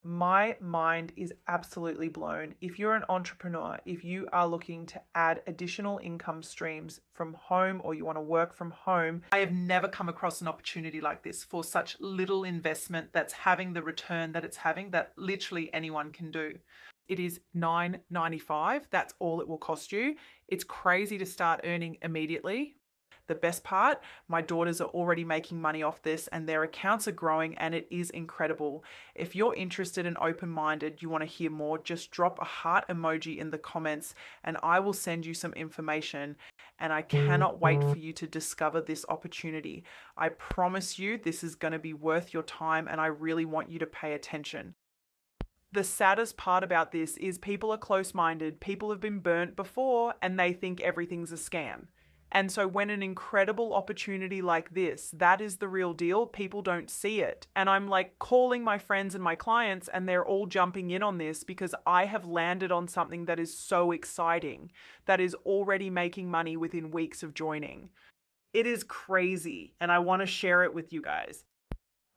My mind is absolutely blown. If you're an entrepreneur, if you are looking to add additional income streams from home or you want to work from home, I have never come across an opportunity like this for such little investment that's having the return that it's having that literally anyone can do. It is $9.95. That's all it will cost you. It's crazy to start earning immediately. The best part, my daughters are already making money off this and their accounts are growing and it is incredible. If you're interested and open-minded, you want to hear more, just drop a heart emoji in the comments and I will send you some information. And I cannot wait for you to discover this opportunity. I promise you this is going to be worth your time and I really want you to pay attention. The saddest part about this is people are close-minded, people have been burnt before and they think everything's a scam. And so when an incredible opportunity like this, that is the real deal, people don't see it. And I'm like calling my friends and my clients and they're all jumping in on this because I have landed on something that is so exciting, that is already making money within weeks of joining. It is crazy and I want to share it with you guys.